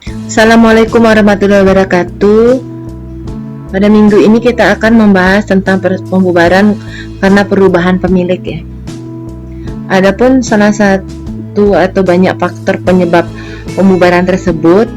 Assalamualaikum warahmatullahi wabarakatuh. Pada minggu ini kita akan membahas tentang pembubaran karena perubahan pemilik ya. Adapun salah satu atau banyak faktor penyebab pembubaran tersebut.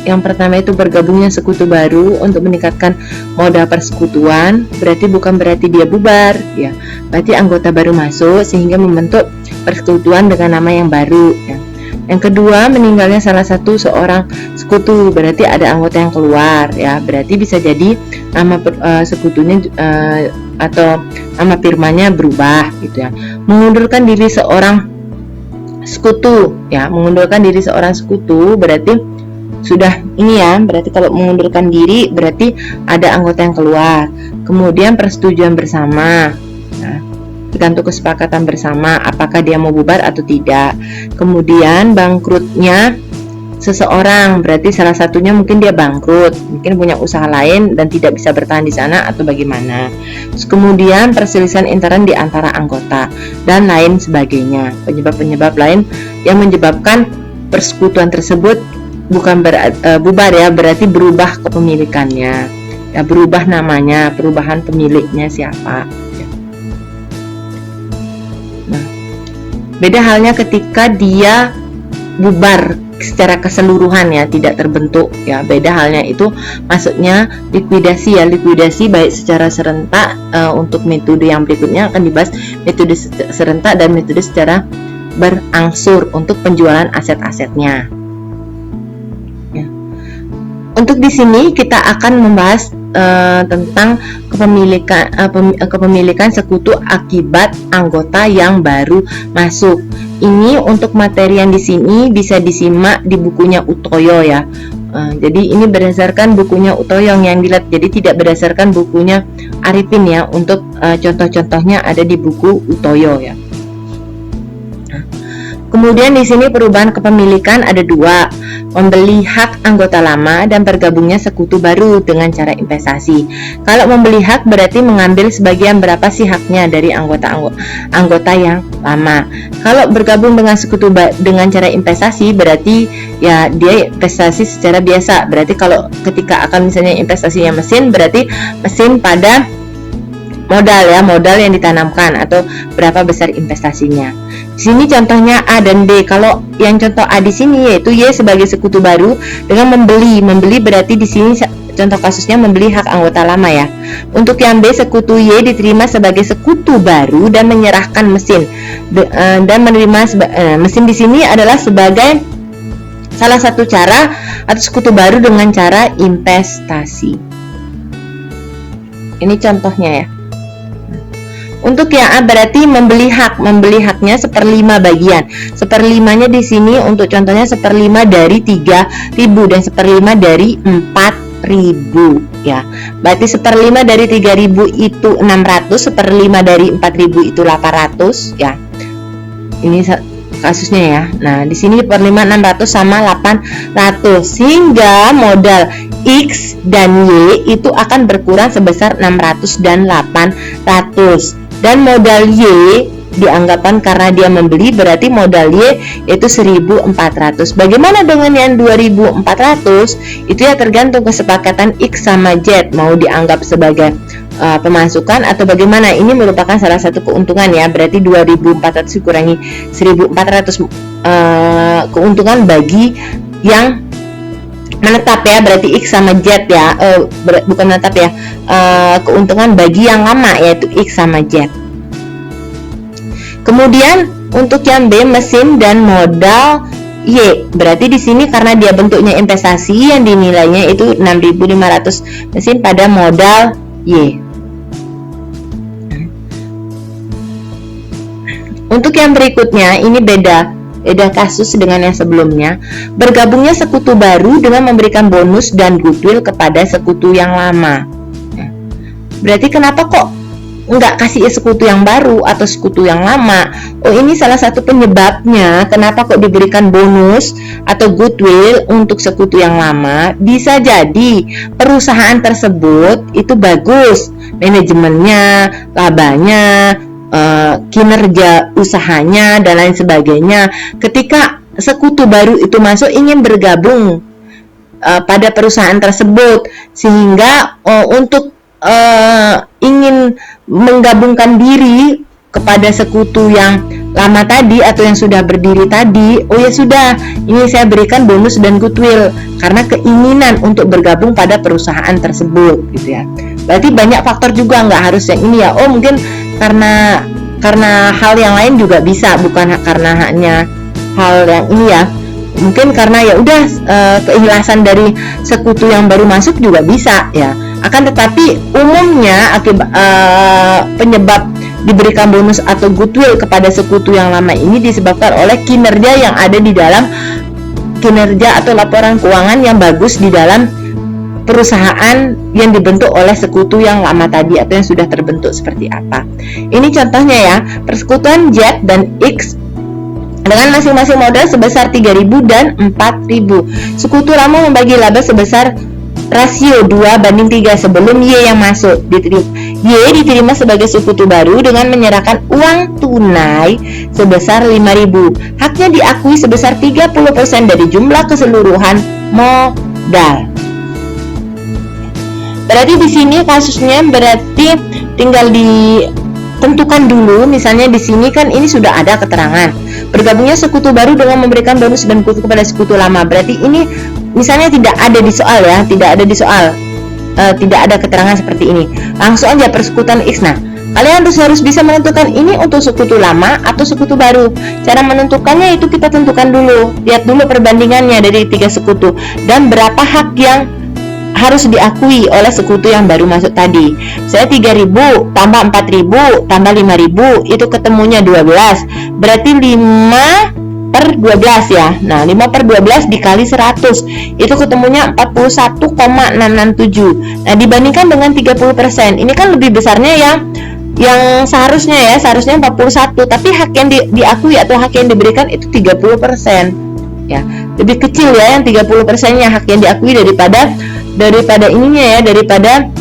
Yang pertama itu bergabungnya sekutu baru untuk meningkatkan modal persekutuan. Bukan berarti dia bubar ya. Berarti anggota baru masuk sehingga membentuk persekutuan dengan nama yang baru ya. Yang kedua, meninggalnya salah satu seorang sekutu, berarti ada anggota yang keluar ya. Berarti bisa jadi nama sekutunya atau nama firmannya berubah gitu ya. Mengundurkan diri seorang sekutu ya, mengundurkan diri seorang sekutu berarti sudah ini ya, berarti kalau mengundurkan diri berarti ada anggota yang keluar. Kemudian persetujuan bersama. Nah, tergantung kesepakatan bersama apakah dia mau bubar atau tidak. Kemudian bangkrutnya seseorang, berarti salah satunya mungkin dia bangkrut, mungkin punya usaha lain dan tidak bisa bertahan di sana atau bagaimana. Terus kemudian perselisihan intern di antara anggota dan lain sebagainya. Penyebab-penyebab lain yang menyebabkan persekutuan tersebut bukan bubar ya, berarti berubah kepemilikannya ya, berubah namanya, perubahan pemiliknya siapa. Nah, beda halnya ketika dia bubar secara keseluruhan ya, tidak terbentuk ya. Beda halnya itu maksudnya likuidasi ya, likuidasi baik secara serentak. Untuk metode yang berikutnya akan dibahas metode serentak dan metode secara berangsur untuk penjualan aset-asetnya. Untuk di sini kita akan membahas tentang kepemilikan sekutu akibat anggota yang baru masuk. Ini untuk materi yang di sini bisa disimak di bukunya Utoyo ya. Jadi ini berdasarkan bukunya Utoyo yang dilihat, jadi tidak berdasarkan bukunya Arifin ya. Untuk contoh-contohnya ada di buku Utoyo ya. Kemudian di sini perubahan kepemilikan ada dua, membeli hak anggota lama dan bergabungnya sekutu baru dengan cara investasi. Kalau membeli hak berarti mengambil sebagian berapa sih haknya dari anggota yang lama. Kalau bergabung dengan sekutu dengan cara investasi berarti ya dia investasi secara biasa. Berarti kalau ketika akan misalnya investasinya mesin, berarti mesin pada modal ya, modal yang ditanamkan atau berapa besar investasinya. Di sini contohnya A dan B. Kalau yang contoh A di sini yaitu Y sebagai sekutu baru dengan membeli berarti di sini contoh kasusnya membeli hak anggota lama ya. Untuk yang B, sekutu Y diterima sebagai sekutu baru dan menyerahkan mesin dan menerima mesin di sini adalah sebagai salah satu cara atau sekutu baru dengan cara investasi. Ini contohnya ya. Untuk yang A berarti membeli haknya 1/5 bagian. 1/5-nya di sini untuk contohnya 1/5 dari 3.000 dan 1/5 dari 4.000 ya. Berarti 1/5 dari 3.000 itu 600, 1/5 dari 4.000 itu 800 ya. Ini kasusnya ya. Nah, di sini 1/5 600 sama 800 sehingga modal X dan Y itu akan berkurang sebesar 600 dan 800. Dan modal Y dianggapkan karena dia membeli berarti modal Y yaitu 1.400. Bagaimana dengan yang 2.400? Itu ya tergantung kesepakatan X sama Z, mau dianggap sebagai pemasukan atau bagaimana. Ini merupakan salah satu keuntungan ya, berarti 2.400 dikurangi 1.400 keuntungan bagi yang menetap ya, berarti X sama Z ya, bukan menetap ya, keuntungan bagi yang lama yaitu X sama Z. Kemudian untuk yang B, mesin dan modal Y, berarti di sini karena dia bentuknya investasi yang dinilainya itu 6.500 mesin pada modal Y. Untuk yang berikutnya ini beda kasus dengan yang sebelumnya. Bergabungnya sekutu baru dengan memberikan bonus dan goodwill kepada sekutu yang lama. Berarti kenapa kok nggak kasih sekutu yang baru atau sekutu yang lama? Oh, ini salah satu penyebabnya kenapa kok diberikan bonus atau goodwill untuk sekutu yang lama. Bisa jadi perusahaan tersebut itu bagus, manajemennya, labanya, kinerja usahanya dan lain sebagainya. Ketika sekutu baru itu masuk ingin bergabung pada perusahaan tersebut, sehingga untuk ingin menggabungkan diri kepada sekutu yang lama tadi atau yang sudah berdiri tadi, oh ya sudah, ini saya berikan bonus dan goodwill karena keinginan untuk bergabung pada perusahaan tersebut, gitu ya. Berarti banyak faktor juga, nggak harus yang ini ya. Oh mungkin karena hal yang lain juga bisa, bukan karena hanya hal yang ini ya. Mungkin karena ya udah keikhlasan dari sekutu yang baru masuk juga bisa ya. Akan tetapi umumnya akibat penyebab diberikan bonus atau goodwill kepada sekutu yang lama ini disebabkan oleh kinerja yang ada di dalam kinerja atau laporan keuangan yang bagus di dalam perusahaan yang dibentuk oleh sekutu yang lama tadi atau yang sudah terbentuk seperti apa. Ini contohnya ya, persekutuan Z dan X dengan masing-masing modal sebesar 3.000 dan 4.000. Sekutu lama membagi laba sebesar rasio 2:3 sebelum Y yang masuk. Y diterima sebagai sekutu baru dengan menyerahkan uang tunai sebesar 5.000. Haknya diakui sebesar 30% dari jumlah keseluruhan modal. Berarti di sini kasusnya berarti tinggal ditentukan dulu. Misalnya di sini kan ini sudah ada keterangan bergabungnya sekutu baru dengan memberikan bonus dan goodwill kepada sekutu lama. Berarti ini misalnya tidak ada di soal ya, tidak ada keterangan seperti ini. Langsung aja persekutuan X. Nah, kalian harus bisa menentukan ini untuk sekutu lama atau sekutu baru. Cara menentukannya itu kita tentukan dulu. Lihat dulu perbandingannya dari 3 sekutu dan berapa hak yang harus diakui oleh sekutu yang baru masuk tadi. Saya 3.000 tambah 4.000 tambah 5.000 itu ketemunya 12. Berarti 5/12 ya. Nah, 5/12 dikali 100 itu ketemunya 41,667. Nah, dibandingkan dengan 30%. Ini kan lebih besarnya yang seharusnya 41, tapi hak yang diakui atau hak yang diberikan itu 30%. Ya, lebih kecil ya yang 30%-nya hak yang diakui daripada ininya ya, daripada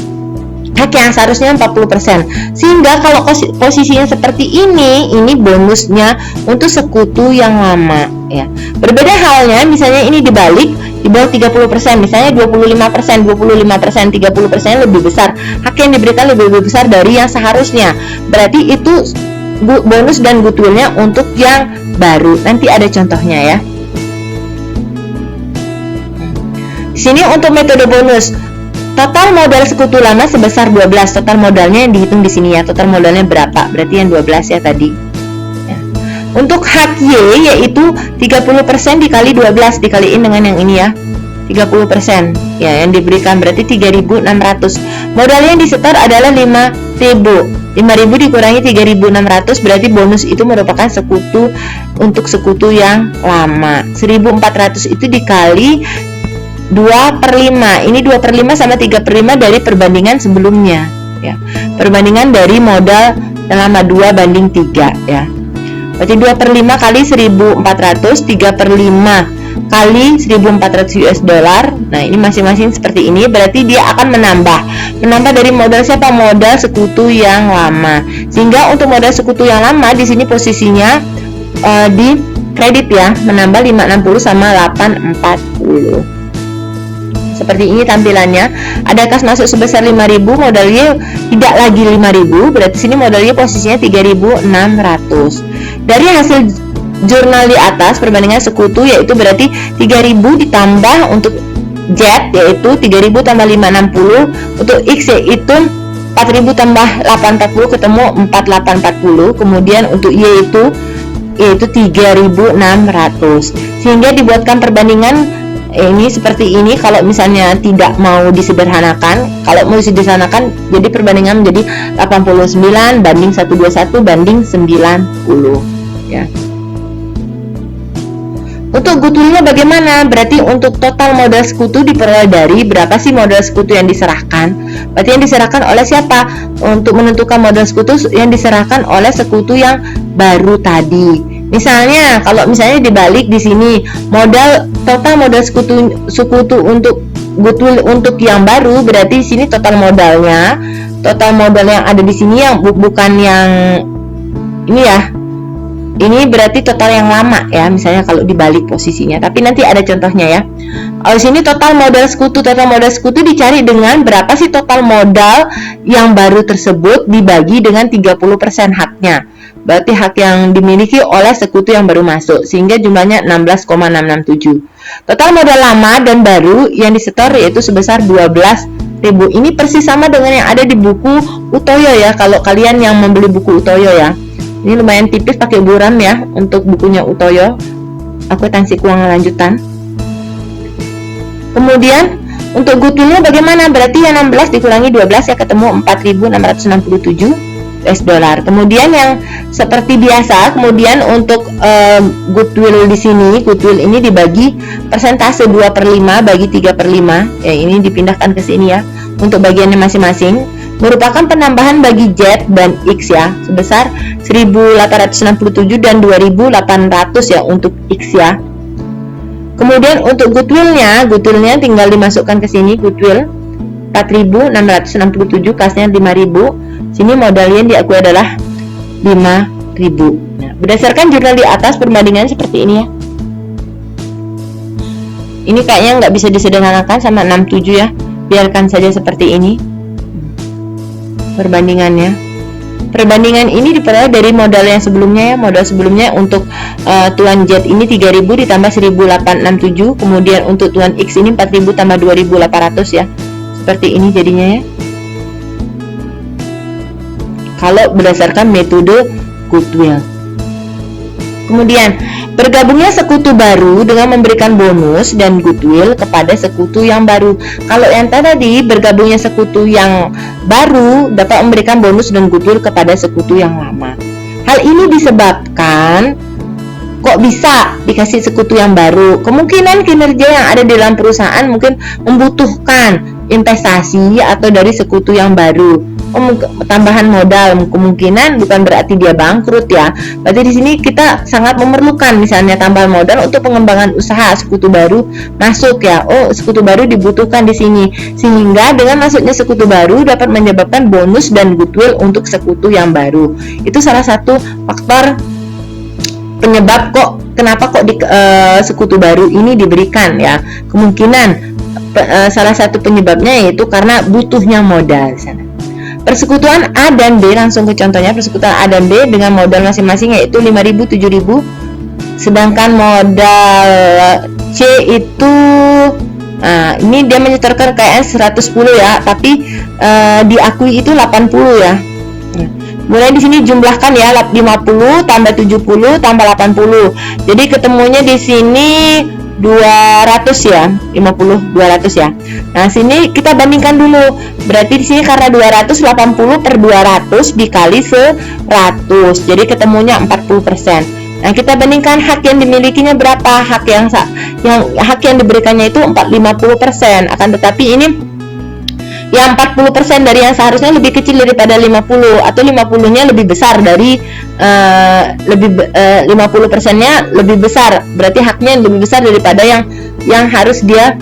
hak yang seharusnya 40%. Sehingga kalau posisinya seperti ini bonusnya untuk sekutu yang lama ya. Berbeda halnya misalnya ini dibalik di bawah 30%, misalnya 25%, 30% lebih besar. Hak yang diberikan lebih besar dari yang seharusnya. Berarti itu bonus dan goodwill-nya untuk yang baru. Nanti ada contohnya ya. Di sini untuk metode bonus, total modal sekutu lama sebesar 12. Total modalnya yang dihitung di sini ya. Total modalnya berapa? Berarti yang 12 ya tadi. Ya. Untuk hak Y yaitu 30% dikali 12 dikaliin dengan yang ini ya. 30% ya yang diberikan berarti 3.600. Modalnya yang disetor adalah 5.000. 5.000 dikurangi 3.600 berarti bonus itu merupakan sekutu untuk sekutu yang lama. 1.400 itu dikali 2/5. Ini 2/5 sama 3/5 dari perbandingan sebelumnya ya. Perbandingan dari modal selama 2:3 ya. Berarti 2/5 kali 1.400, 3/5 kali 1.400 US dollar. Nah, ini masing-masing seperti ini. Berarti dia akan menambah dari modal siapa? Modal sekutu yang lama. Sehingga untuk modal sekutu yang lama di sini posisinya di kredit ya, menambah 560 sama 840. Seperti ini tampilannya. Ada kas masuk sebesar 5.000, modalnya tidak lagi 5.000, berarti sini modalnya posisinya 3.600. Dari hasil jurnal di atas perbandingan sekutu yaitu berarti 3.000 ditambah untuk Z yaitu 3.000 tambah 560, untuk X yaitu 4.000 tambah 840 ketemu 4840, kemudian untuk Y yaitu 3.600. Sehingga dibuatkan perbandingan ini seperti ini. Kalau misalnya tidak mau disederhanakan, kalau mau disederhanakan jadi perbandingan menjadi 89 banding 121 banding 90 ya. Untuk goodwill-nya bagaimana? Berarti untuk total modal sekutu diperoleh dari berapa sih modal sekutu yang diserahkan? Berarti yang diserahkan oleh siapa? Untuk menentukan modal sekutu yang diserahkan oleh sekutu yang baru tadi. Misalnya kalau misalnya dibalik di sini total modal sekutu untuk goodwill untuk yang baru, berarti di sini total modal yang ada di sini yang bukan yang ini ya. Ini berarti total yang lama ya, misalnya kalau dibalik posisinya. Tapi nanti ada contohnya ya. Di sini total modal sekutu. Total modal sekutu dicari dengan berapa sih total modal yang baru tersebut dibagi dengan 30% haknya. Berarti hak yang dimiliki oleh sekutu yang baru masuk, sehingga jumlahnya 16,667. Total modal lama dan baru yang disetor yaitu sebesar 12.000. Ini persis sama dengan yang ada di buku Utoyo ya, kalau kalian yang membeli buku Utoyo ya. Ini lumayan tipis pakai buram ya untuk bukunya Utoyo, akuntansi keuangan lanjutan. Kemudian untuk goodwillnya bagaimana? Berarti yang 16 dikurangi 12 ya, ketemu 4.667 US dollar. Kemudian yang seperti biasa, kemudian untuk goodwill di sini, goodwill ini dibagi persentase 2/5 bagi 3/5. Ya, ini dipindahkan ke sini ya untuk bagiannya masing-masing. Merupakan penambahan bagi Z dan X ya, sebesar 1.867 dan 2.800 ya untuk X ya. Kemudian untuk goodwillnya tinggal dimasukkan ke sini, goodwill 4.667, kasnya 5.000. Sini modal yang diakui adalah 5.000. Nah, berdasarkan jurnal di atas perbandingan seperti ini ya. Ini kayaknya nggak bisa disederhanakan sama 67 ya, biarkan saja seperti ini perbandingannya. Perbandingan ini diperoleh dari modal yang sebelumnya ya. Modal sebelumnya untuk Tuan Z ini 3.000 ditambah 1.867, kemudian untuk Tuan X ini 4.000 tambah 2.800 ya. Seperti ini jadinya ya. Kalau berdasarkan metode goodwill. Kemudian bergabungnya sekutu baru dengan memberikan bonus dan goodwill kepada sekutu yang baru. Kalau yang tadi bergabungnya sekutu yang baru dapat memberikan bonus dan goodwill kepada sekutu yang lama. Hal ini disebabkan kok bisa dikasih sekutu yang baru? Kemungkinan kinerja yang ada di dalam perusahaan mungkin membutuhkan investasi atau dari sekutu yang baru. Tambahan modal kemungkinan bukan berarti dia bangkrut ya. Berarti di sini kita sangat memerlukan misalnya tambahan modal untuk pengembangan usaha, sekutu baru masuk ya. Oh, sekutu baru dibutuhkan di sini. Sehingga dengan masuknya sekutu baru dapat menyebabkan bonus dan goodwill untuk sekutu yang baru. Itu salah satu faktor penyebab kenapa sekutu baru ini diberikan ya. Kemungkinan salah satu penyebabnya yaitu karena butuhnya modal sana. Persekutuan A dan B, langsung ke contohnya. Persekutuan A dan B dengan modal masing-masing yaitu 5.000, 7.000. Sedangkan modal C itu ini dia menyetorkan KS 110 ya, tapi diakui itu 80 ya. Mulai di sini jumlahkan ya, 50 tambah 70 tambah 80. Jadi ketemunya di sini 200 ya, 50 200 ya. Nah, sini kita bandingkan dulu. Berarti di sini karena 280 per 200 dikali 100. Jadi ketemunya 40%. Nah, kita bandingkan hak yang dimilikinya berapa? Hak yang diberikannya itu 50%. Akan tetapi ini yang 40% dari yang seharusnya lebih kecil daripada 50, atau 50-nya lebih besar dari 50%-nya lebih besar, berarti haknya lebih besar daripada yang harus dia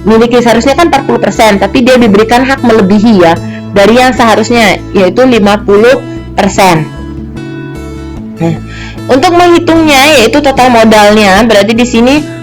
miliki. Seharusnya kan 40%, tapi dia diberikan hak melebihi ya dari yang seharusnya, yaitu 50%. Nah, untuk menghitungnya yaitu total modalnya, berarti di sini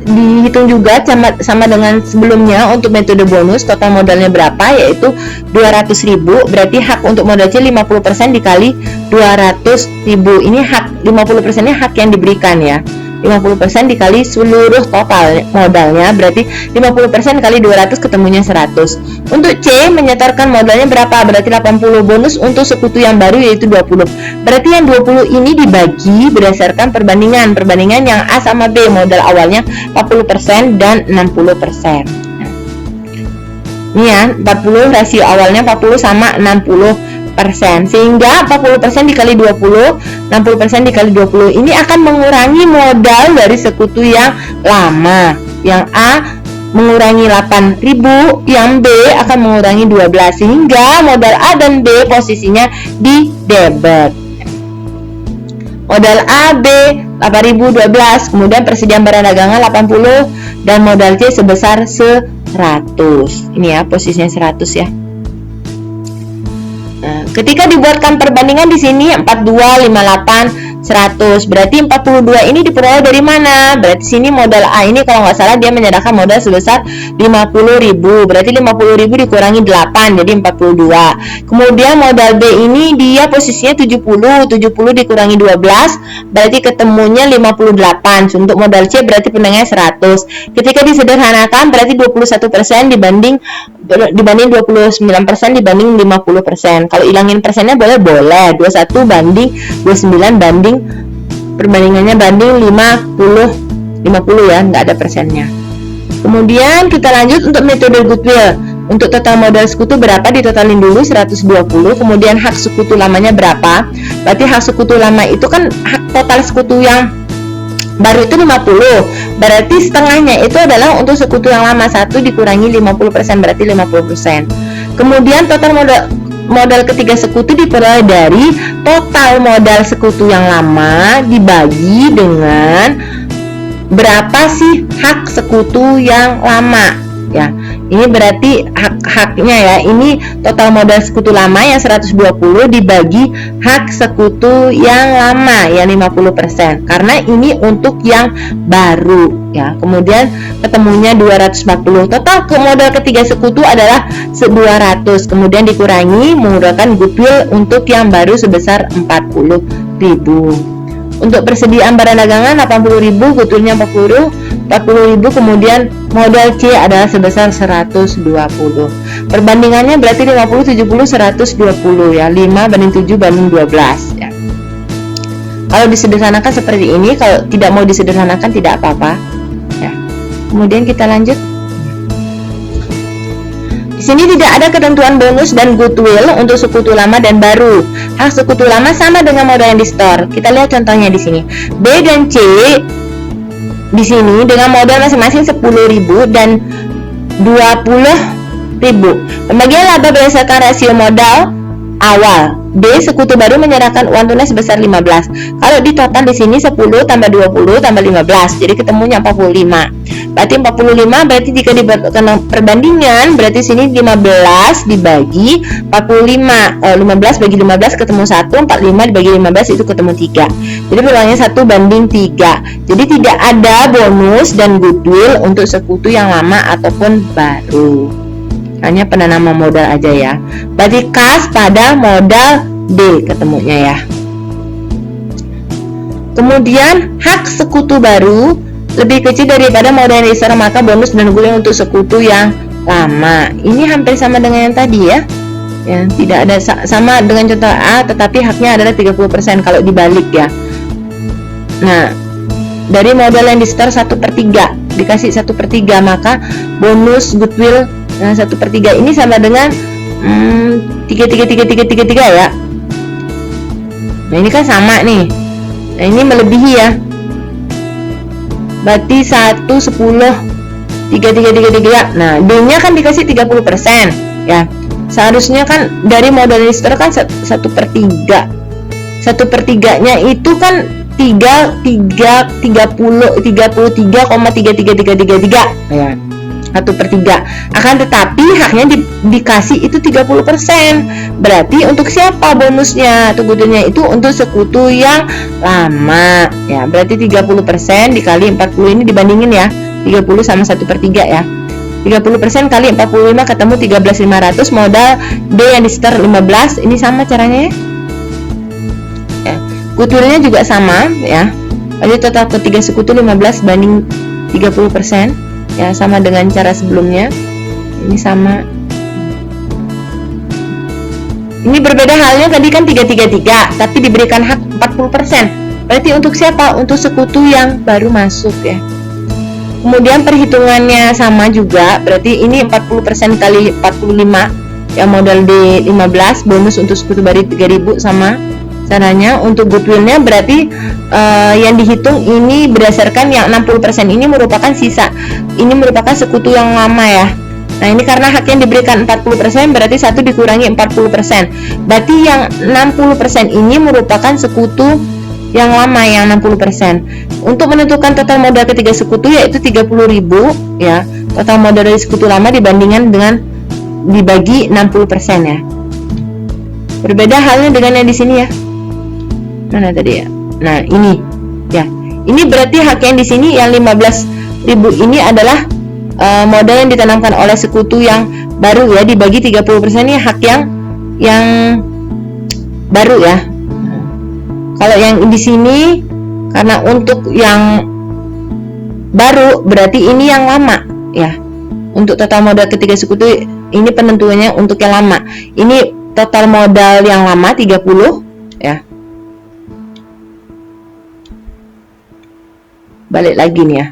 dihitung juga sama dengan sebelumnya. Untuk metode bonus total modalnya berapa, yaitu 200.000. Berarti hak untuk modal C 50% dikali 200.000. Ini hak 50%-nya hak yang diberikan ya. 50% dikali seluruh total modalnya, berarti 50% kali 200 ketemunya 100. Untuk C menyetorkan modalnya berapa? Berarti 80. Bonus untuk sekutu yang baru yaitu 20. Berarti yang 20 ini dibagi berdasarkan perbandingan yang A sama B. Modal awalnya 40% dan 60%. Ini ya, 40 rasio awalnya 40 sama 60%. Sehingga 40% dikali 20, 60% dikali 20 ini akan mengurangi modal dari sekutu yang lama. Yang A mengurangi 8.000, yang B akan mengurangi 12, sehingga modal A dan B posisinya di debit. Modal A, B 8.012, kemudian persediaan barang dagangan 80 dan modal C sebesar 100. Ini ya posisinya 100 ya. Nah, ketika dibuatkan perbandingan di sini 42, 58, 100. Berarti 42 ini diperoleh dari mana? Berarti sini modal A ini kalau nggak salah dia menyerahkan modal sebesar 50.000. Berarti 50.000 dikurangi 8 jadi 42. Kemudian modal B ini dia posisinya 70. 70 dikurangi 12 berarti ketemunya 58. Untuk modal C berarti penengahnya 100. Ketika disederhanakan berarti 21% dibanding 29% dibanding 50%. Kalau ilangin persennya boleh 21 banding 29 banding perbandingannya banding 50 ya, nggak ada persennya. Kemudian kita lanjut untuk metode goodwill. Untuk total modal sekutu berapa ditotalin dulu 120, kemudian hak sekutu lamanya berapa? Berarti hak sekutu lama itu kan hak total sekutu yang baru itu 50, berarti setengahnya itu adalah untuk sekutu yang lama, 1 dikurangi 50% berarti 50%. Kemudian total modal ketiga sekutu diperoleh dari total modal sekutu yang lama dibagi dengan berapa sih hak sekutu yang lama ya. Ini berarti hak-haknya ya. Ini total modal sekutu lama yang 120 dibagi hak sekutu yang lama yang 50%. Karena ini untuk yang baru ya. Kemudian ketemunya 240. Total modal ketiga sekutu adalah 200. Kemudian dikurangi menggunakan goodwill untuk yang baru sebesar 40.000. Untuk persediaan barang dagangan 80.000, goodwillnya 40.000, kemudian modal C adalah sebesar 120. Perbandingannya berarti 50, 70, 120 ya, 5 banding 7 banding 12 ya. Kalau disederhanakan seperti ini, kalau tidak mau disederhanakan tidak apa-apa ya. Kemudian kita lanjut. Di sini tidak ada ketentuan bonus dan goodwill untuk sekutu lama dan baru. Hak sekutu lama sama dengan modal yang di store. Kita lihat contohnya di sini. B dan C di sini dengan modal masing-masing 10.000 dan 20.000. Pembagian laba berdasarkan rasio modal awal. B sekutu baru menyerahkan uang tunai sebesar 15. Kalau di total di sini 10 tambah 20 tambah 15. Jadi ketemunya 45. Berarti 45 berarti jika dibuatkan perbandingan berarti sini 15 dibagi 45. 15 bagi 15 ketemu 1, 45 dibagi 15 itu ketemu 3. Jadi peluangnya 1 banding 3. Jadi tidak ada bonus dan goodwill untuk sekutu yang lama ataupun baru. Hanya penanaman modal aja ya. Berarti kas pada modal D ketemunya ya. Kemudian hak sekutu baru lebih kecil daripada modal yang di-store, maka bonus dan goodwill untuk sekutu yang lama. Ini hampir sama dengan yang tadi ya. Ya, tidak ada sama dengan contoh A, tetapi haknya adalah 30% kalau dibalik ya. Nah, dari modal yang di-store 1/3 dikasih 1/3, maka bonus goodwill 1/3 ini sama dengan 3 ya. Nah ini kan sama nih. Nah ini melebihi ya. Berarti 1, 10, 3. Nah D nya kan dikasih 30% ya. Seharusnya kan dari modal investor kan 1/3. 1/3 nya itu kan 33,33333 ya. 1/3. Akan tetapi haknya dikasih itu 30%. Berarti untuk siapa bonusnya atau goodwillnya itu untuk sekutu yang lama ya. Berarti 30% dikali 40 ini dibandingin ya. 30 sama 1/3 ya. 30% kali 45 ketemu 13.500. Modal D yang di-store 15. Ini sama caranya ya. Goodwillnya juga sama ya. Jadi total ketiga sekutu 15 banding 30% ya, sama dengan cara sebelumnya. Ini sama. Ini berbeda halnya, tadi kan 333 tapi diberikan hak 40%. Berarti untuk siapa? Untuk sekutu yang baru masuk ya. Kemudian perhitungannya sama juga, berarti ini 40% kali 45 ya, modal D 15, bonus untuk sekutu baru 3.000 sama caranya. Untuk goodwillnya berarti yang dihitung ini berdasarkan yang 60% ini merupakan sisa. Ini merupakan sekutu yang lama ya. Nah ini karena haknya diberikan 40%, berarti 1 dikurangi 40%. Berarti yang 60% ini merupakan sekutu yang lama yang 60%. Untuk menentukan total modal ketiga sekutu yaitu 30.000 ya. Total modal dari sekutu lama dibandingkan dengan dibagi 60% ya. Berbeda halnya dengan yang di sini ya. Mana tadi ya? Nah, ini ya. Ini berarti hak yang di sini yang 15.000 ini adalah modal yang ditanamkan oleh sekutu yang baru ya, dibagi 30% ini hak yang baru ya. Kalau yang di sini karena untuk yang baru berarti ini yang lama ya. Untuk total modal ketiga sekutu ini penentuannya untuk yang lama. Ini total modal yang lama 30 ya. Balik lagi nih ya.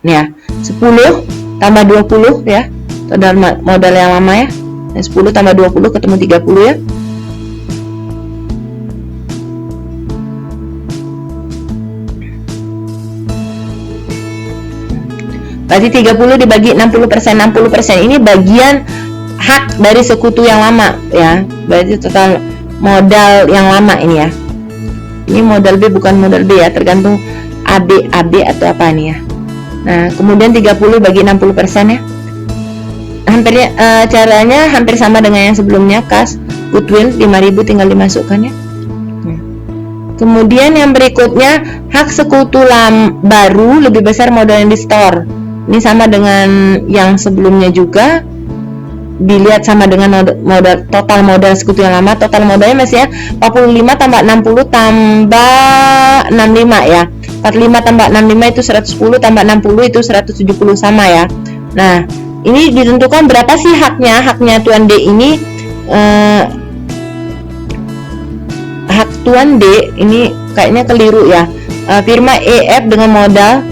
Nih ya, 10 tambah 20 ya. Total modal yang lama ya. 10 tambah 20 ketemu 30 ya. Berarti 30 dibagi 60%. 60% ini bagian hak dari sekutu yang lama ya. Berarti total modal yang lama ini ya. Ini modal B bukan modal B ya, tergantung AB atau apa nih ya. Nah, kemudian 30 bagi 60% ya. Hampirnya caranya hampir sama dengan yang sebelumnya. Kas goodwill 5.000 tinggal dimasukkan ya. Kemudian yang berikutnya hak sekutu baru lebih besar modal yang di store. Ini sama dengan yang sebelumnya juga. Dilihat sama dengan modal total modal sekutu yang lama. Total modalnya masih ya 45 tambah 60 tambah 65 ya. 45 tambah 65 itu 110 tambah 60 itu 170 sama ya. Nah, ini ditentukan berapa sih haknya Tuan D ini. Hak Tuan D ini kayaknya keliru ya. Firma EF dengan modal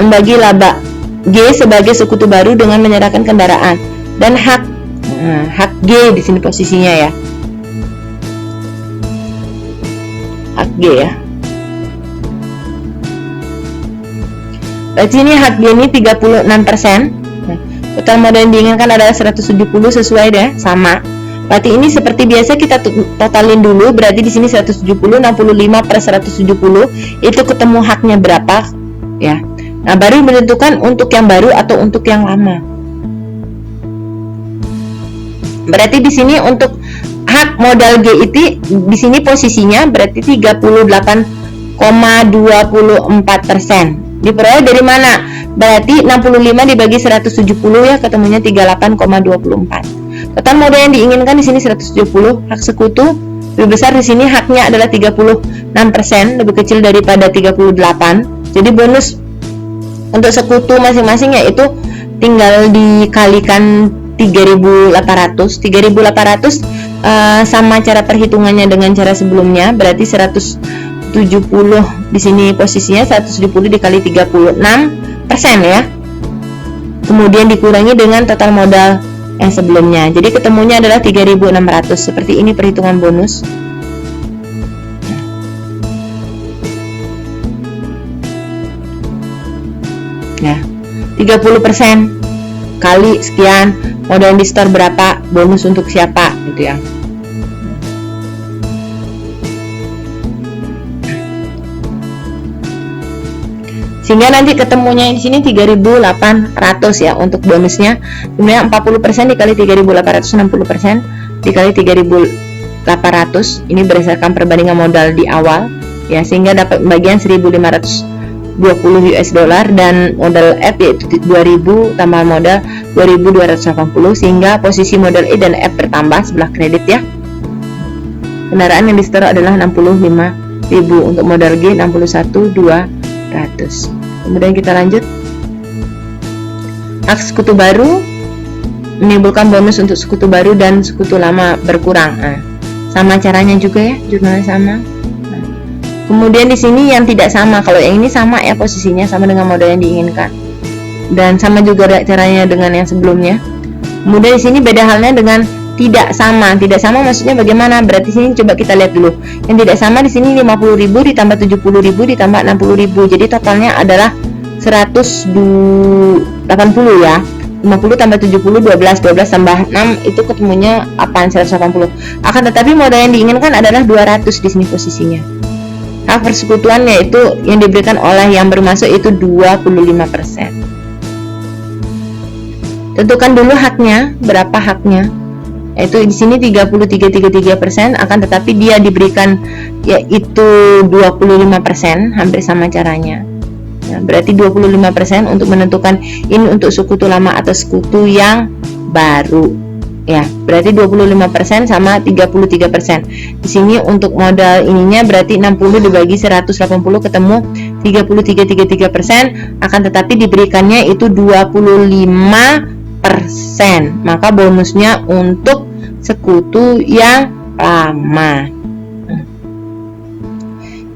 membagi laba G sebagai sekutu baru dengan menyerahkan kendaraan. Dan hak G di sini posisinya ya. Hak G ya. Berarti ini hak G ini 36%. Total modal yang diinginkan adalah 170 sesuai deh, sama. Berarti ini seperti biasa kita totalin dulu. Berarti di sini 170 65 per 170 itu ketemu haknya berapa ya. Nah, baru menentukan untuk yang baru atau untuk yang lama. Berarti di sini untuk hak modal G itu di sini posisinya berarti 38,24%. Diperoleh dari mana? Berarti 65 dibagi 170 ya, ketemunya 38,24. Total modal yang diinginkan di sini 170, hak sekutu lebih besar di sini haknya adalah 36%, lebih kecil daripada 38. Jadi bonus untuk sekutu masing-masing yaitu tinggal dikalikan 3.800 sama cara perhitungannya dengan cara sebelumnya, berarti 170 di sini posisinya 170 dikali 36% ya. Kemudian dikurangi dengan total modal yang sebelumnya. Jadi ketemunya adalah 3.600. Seperti ini perhitungan bonus. Nah, 30% kali sekian, modal di store berapa, bonus untuk siapa gitu ya. Sehingga nanti ketemunya di sini 3.800 ya untuk bonusnya. Kemudian 40% dikali 3.800, 60% dikali 3.800. Ini berdasarkan perbandingan modal di awal ya, sehingga dapat bagian 1.520 US dollar dan modal F yaitu 2.000 tambah modal 2.280, sehingga posisi modal E dan F bertambah sebelah kredit ya. Kendaraan yang di store adalah 65.000, untuk modal G 61.200. Kemudian kita lanjut. Hak sekutu baru menimbulkan bonus untuk sekutu baru dan sekutu lama berkurang. Nah, sama caranya juga ya, jurnalnya sama. Nah, kemudian di sini yang tidak sama, kalau yang ini sama ya posisinya sama dengan modal yang diinginkan. Dan sama juga caranya dengan yang sebelumnya. Kemudian di sini beda halnya dengan tidak sama. Tidak sama maksudnya bagaimana? Berarti sini coba kita lihat dulu. Yang tidak sama di sini 50.000 ditambah 70.000 ditambah 60.000. Jadi totalnya adalah 180 ya. 50 tambah 70 12 tambah 6 itu ketemunya 180. Akan tetapi modal yang diinginkan adalah 200 di sini posisinya. Hak persekutuan yaitu yang diberikan oleh yang bermasuk itu 25%. Tentukan dulu haknya, berapa haknya. yaitu di sini 33,33%, akan tetapi dia diberikan yaitu 25%, hampir sama caranya. Nah, berarti 25% untuk menentukan ini untuk sekutu lama atau sekutu yang baru. Ya, berarti 25% sama 33%. Di sini untuk modal ininya berarti 60 dibagi 180 ketemu 33,33%, akan tetapi diberikannya itu 25%. Maka bonusnya untuk sekutu yang lama.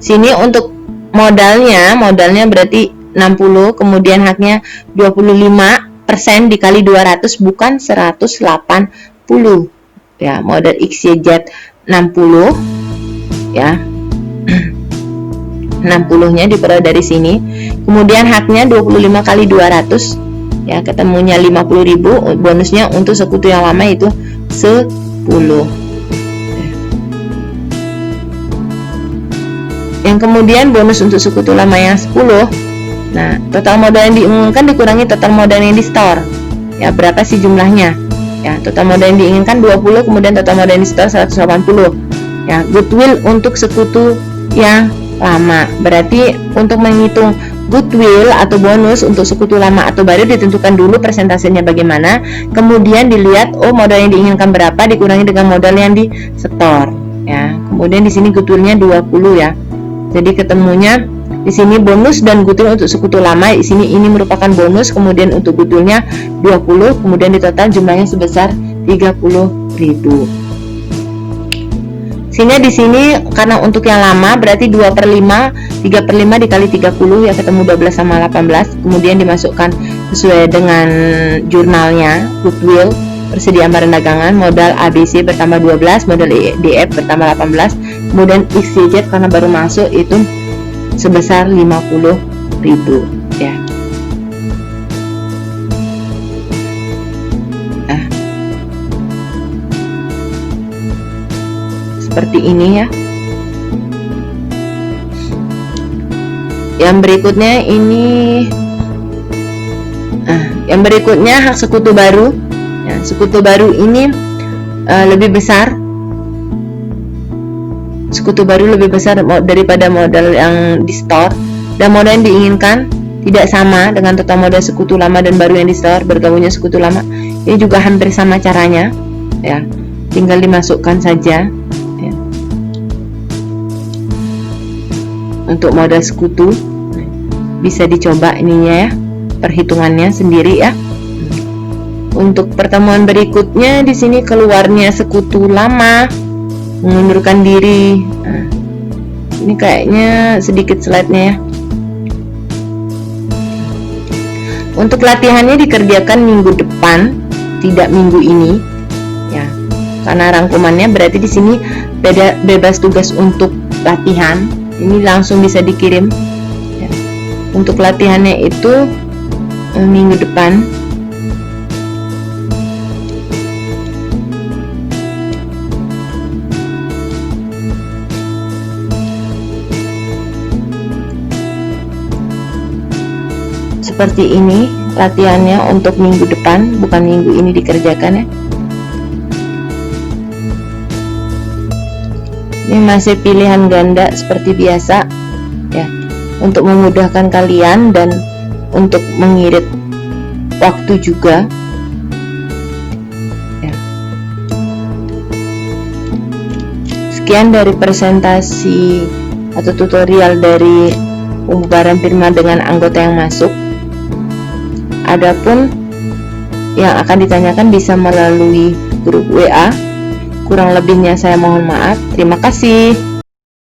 Sini untuk modalnya berarti 60, kemudian haknya 25% dikali 200 bukan 180 ya. Modal XYZ 60 ya. 60-nya diperoleh dari sini. Kemudian haknya 25 kali 200 ya, ketemunya 50.000. Bonusnya untuk sekutu yang lama itu 10. Yang kemudian bonus untuk sekutu lama yang 10. Nah, total modal yang diinginkan dikurangi total modal yang di store. Ya, berapa sih jumlahnya? Ya, total modal yang diinginkan 20, kemudian total modal yang di store 180. Ya, goodwill untuk sekutu yang lama. Berarti untuk menghitung goodwill atau bonus untuk sekutu lama atau baru ditentukan dulu persentasenya bagaimana, kemudian dilihat modal yang diinginkan berapa dikurangi dengan modal yang di store. Ya, kemudian di sini goodwillnya 20 ya. Jadi ketemunya di sini bonus dan goodwill untuk sekutu lama. Di sini ini merupakan bonus, kemudian untuk goodwillnya 20, kemudian di total jumlahnya sebesar 30.000. Sehingga di sini karena untuk yang lama berarti 2/5, 3/5 dikali 30 ya, ketemu 12 sama 18. Kemudian dimasukkan sesuai dengan jurnalnya goodwill, persediaan barang dagangan, modal ABC bertambah 12, modal DF bertambah 18, kemudian XYZ karena baru masuk itu sebesar 50.000 ya. Nah, seperti ini ya. Yang berikutnya ini yang berikutnya hak sekutu baru ya. Sekutu baru ini lebih besar. Sekutu baru lebih besar daripada modal yang di store, dan modal yang diinginkan tidak sama dengan total modal sekutu lama dan baru yang di store. Bergabungnya sekutu lama ini juga hampir sama caranya ya, tinggal dimasukkan saja ya. Untuk modal sekutu bisa dicoba ininya ya, perhitungannya sendiri ya. Untuk pertemuan berikutnya di sini keluarnya sekutu lama, mengundurkan diri. Nah, ini kayaknya sedikit slide-nya ya. Untuk latihannya dikerjakan minggu depan, tidak minggu ini ya. Karena rangkumannya berarti di sini bebas tugas untuk latihan. Ini langsung bisa dikirim ya. Untuk latihannya itu minggu depan. Seperti ini latihannya untuk minggu depan, bukan minggu ini dikerjakan ya. Ini masih pilihan ganda seperti biasa ya, untuk memudahkan kalian dan untuk mengirit waktu juga ya. Sekian dari presentasi atau tutorial dari pembubaran firma dengan anggota yang masuk. Adapun yang akan ditanyakan bisa melalui grup WA. Kurang lebihnya saya mohon maaf. Terima kasih.